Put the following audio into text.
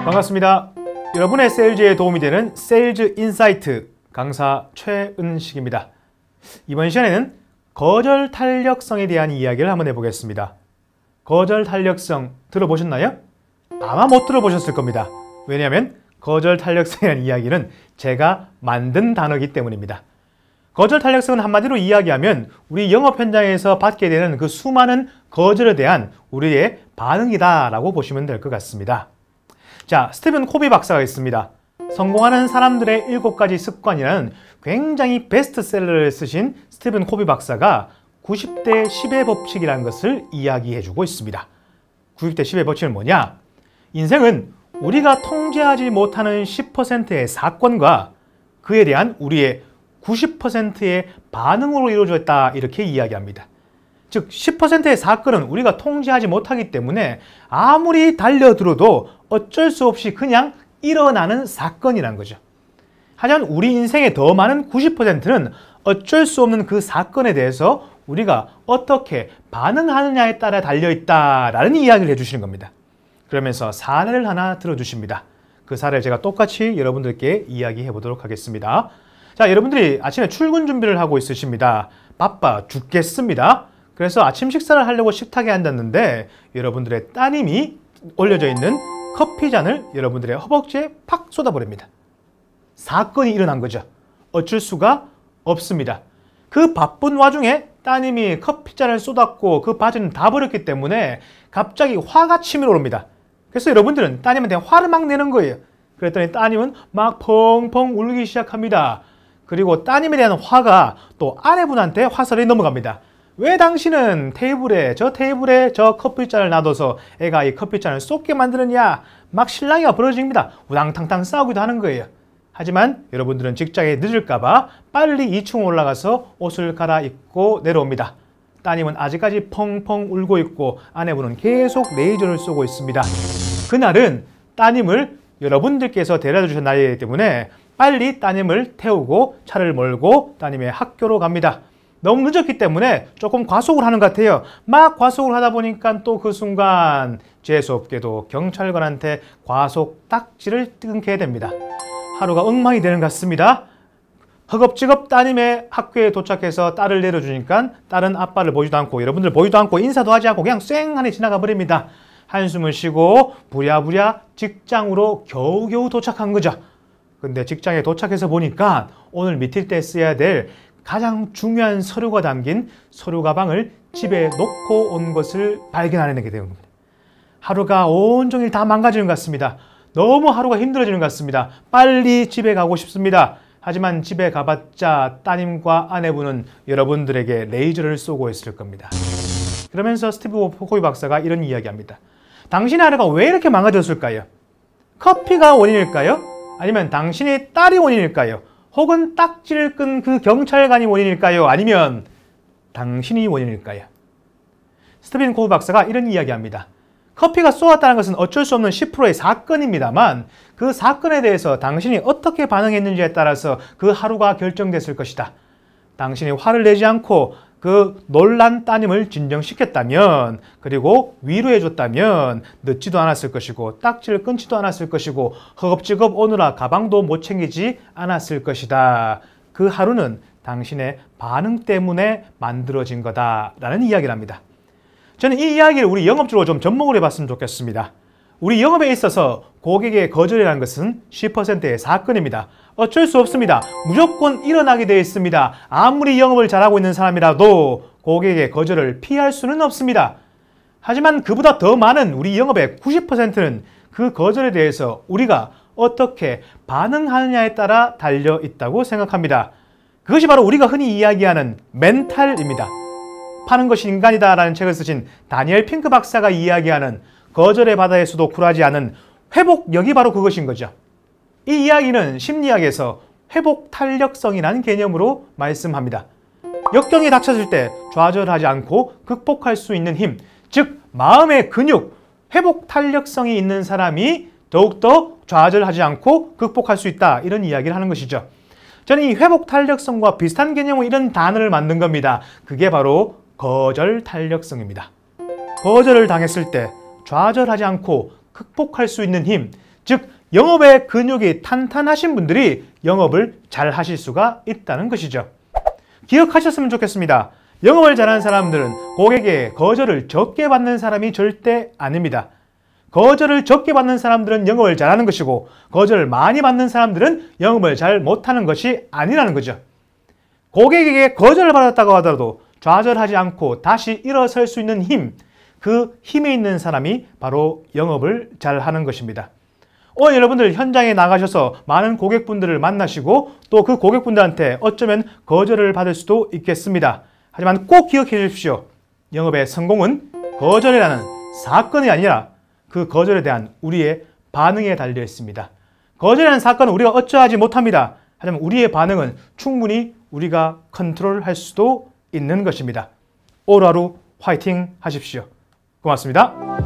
반갑습니다. 여러분의 세일즈에 도움이 되는 세일즈 인사이트 강사 최은식입니다. 이번 시간에는 거절 탄력성에 대한 이야기를 한번 해보겠습니다. 거절 탄력성 들어보셨나요? 아마 못 들어보셨을 겁니다. 왜냐하면 거절 탄력성에 대한 이야기는 제가 만든 단어이기 때문입니다. 거절 탄력성은 한마디로 이야기하면 우리 영업 현장에서 받게 되는 그 수많은 거절에 대한 우리의 반응이다 라고 보시면 될 것 같습니다. 자, 스티븐 코비 박사가 있습니다. 성공하는 사람들의 7가지 습관이라는 굉장히 베스트셀러를 쓰신 스티븐 코비 박사가 90대 10의 법칙이라는 것을 이야기해주고 있습니다. 90대 10의 법칙은 뭐냐? 인생은 우리가 통제하지 못하는 10%의 사건과 그에 대한 우리의 90%의 반응으로 이루어져 있다, 이렇게 이야기합니다. 즉 10%의 사건은 우리가 통제하지 못하기 때문에 아무리 달려들어도 어쩔 수 없이 그냥 일어나는 사건이라는 거죠. 하지만 우리 인생의 더 많은 90%는 어쩔 수 없는 그 사건에 대해서 우리가 어떻게 반응하느냐에 따라 달려있다라는 이야기를 해주시는 겁니다. 그러면서 사례를 하나 들어주십니다. 그 사례를 제가 똑같이 여러분들께 이야기해 보도록 하겠습니다. 자, 여러분들이 아침에 출근 준비를 하고 있으십니다. 바빠 죽겠습니다. 그래서 아침 식사를 하려고 식탁에 앉았는데 여러분들의 따님이 올려져 있는 커피잔을 여러분들의 허벅지에 팍 쏟아버립니다. 사건이 일어난 거죠. 어쩔 수가 없습니다. 그 바쁜 와중에 따님이 커피잔을 쏟았고 그 바지는 다 버렸기 때문에 갑자기 화가 치밀어 오릅니다. 그래서 여러분들은 따님한테 화를 막 내는 거예요. 그랬더니 따님은 막 펑펑 울기 시작합니다. 그리고 따님에 대한 화가 또 아내분한테 화살이 넘어갑니다. 왜 당신은 테이블에 저 커피잔을 놔둬서 애가 이 커피잔을 쏟게 만드느냐, 막 실랑이가 벌어집니다. 우당탕탕 싸우기도 하는 거예요. 하지만 여러분들은 직장에 늦을까봐 빨리 2층 올라가서 옷을 갈아입고 내려옵니다. 따님은 아직까지 펑펑 울고 있고 아내분은 계속 레이저를 쏘고 있습니다. 그날은 따님을 여러분들께서 데려다 주신 날이기 때문에 빨리 따님을 태우고 차를 몰고 따님의 학교로 갑니다. 너무 늦었기 때문에 조금 과속을 하는 것 같아요. 막 과속을 하다 보니까 또 그 순간 재수없게도 경찰관한테 과속 딱지를 끊게 됩니다. 하루가 엉망이 되는 것 같습니다. 허겁지겁 따님의 학교에 도착해서 딸을 내려주니까 딸은 아빠를 보지도 않고 여러분들 보지도 않고 인사도 하지 않고 그냥 쌩하니 지나가 버립니다. 한숨을 쉬고 부랴부랴 직장으로 겨우겨우 도착한 거죠. 근데 직장에 도착해서 보니까 오늘 미팅 때 써야 될 가장 중요한 서류가 담긴 서류 가방을 집에 놓고 온 것을 발견하게 되는 겁니다. 하루가 온종일 다 망가지는 것 같습니다. 너무 하루가 힘들어지는 것 같습니다. 빨리 집에 가고 싶습니다. 하지만 집에 가봤자 따님과 아내분은 여러분들에게 레이저를 쏘고 있을 겁니다. 그러면서 스티브 코비 박사가 이런 이야기합니다. 당신의 하루가 왜 이렇게 망가졌을까요? 커피가 원인일까요? 아니면 당신의 딸이 원인일까요? 혹은 딱지를 끈 그 경찰관이 원인일까요? 아니면 당신이 원인일까요? 스티븐 코비 박사가 이런 이야기합니다. 커피가 쏘았다는 것은 어쩔 수 없는 10%의 사건입니다만 그 사건에 대해서 당신이 어떻게 반응했는지에 따라서 그 하루가 결정됐을 것이다. 당신이 화를 내지 않고 그 놀란 따님을 진정시켰다면, 그리고 위로해줬다면 늦지도 않았을 것이고 딱지를 끊지도 않았을 것이고 허겁지겁 오느라 가방도 못 챙기지 않았을 것이다. 그 하루는 당신의 반응 때문에 만들어진 거다라는 이야기를 합니다. 저는 이 이야기를 우리 영업적으로 좀 접목을 해봤으면 좋겠습니다. 우리 영업에 있어서 고객의 거절이라는 것은 10%의 사건입니다. 어쩔 수 없습니다. 무조건 일어나게 되어 있습니다. 아무리 영업을 잘하고 있는 사람이라도 고객의 거절을 피할 수는 없습니다. 하지만 그보다 더 많은 우리 영업의 90%는 그 거절에 대해서 우리가 어떻게 반응하느냐에 따라 달려 있다고 생각합니다. 그것이 바로 우리가 흔히 이야기하는 멘탈입니다. 파는 것이 인간이다 라는 책을 쓰신 다니엘 핑크 박사가 이야기하는 거절의 바다에서도 굴하지 않은 회복력이 바로 그것인 거죠. 이 이야기는 심리학에서 회복 탄력성이라는 개념으로 말씀합니다. 역경이 닥쳤을 때 좌절하지 않고 극복할 수 있는 힘, 즉 마음의 근육, 회복 탄력성이 있는 사람이 더욱더 좌절하지 않고 극복할 수 있다, 이런 이야기를 하는 것이죠. 저는 이 회복 탄력성과 비슷한 개념으로 이런 단어를 만든 겁니다. 그게 바로 거절 탄력성입니다. 거절을 당했을 때 좌절하지 않고 극복할 수 있는 힘, 즉 영업의 근육이 탄탄하신 분들이 영업을 잘 하실 수가 있다는 것이죠. 기억하셨으면 좋겠습니다. 영업을 잘하는 사람들은 고객의 거절을 적게 받는 사람이 절대 아닙니다. 거절을 적게 받는 사람들은 영업을 잘하는 것이고, 거절을 많이 받는 사람들은 영업을 잘 못하는 것이 아니라는 거죠. 고객에게 거절을 받았다고 하더라도 좌절하지 않고 다시 일어설 수 있는 힘, 그 힘이 있는 사람이 바로 영업을 잘하는 것입니다. 오늘 여러분들 현장에 나가셔서 많은 고객분들을 만나시고 또 그 고객분들한테 어쩌면 거절을 받을 수도 있겠습니다. 하지만 꼭 기억해 주십시오. 영업의 성공은 거절이라는 사건이 아니라 그 거절에 대한 우리의 반응에 달려 있습니다. 거절이라는 사건은 우리가 어쩌하지 못합니다. 하지만 우리의 반응은 충분히 우리가 컨트롤할 수도 있는 것입니다. 오늘 하루 화이팅 하십시오. 고맙습니다.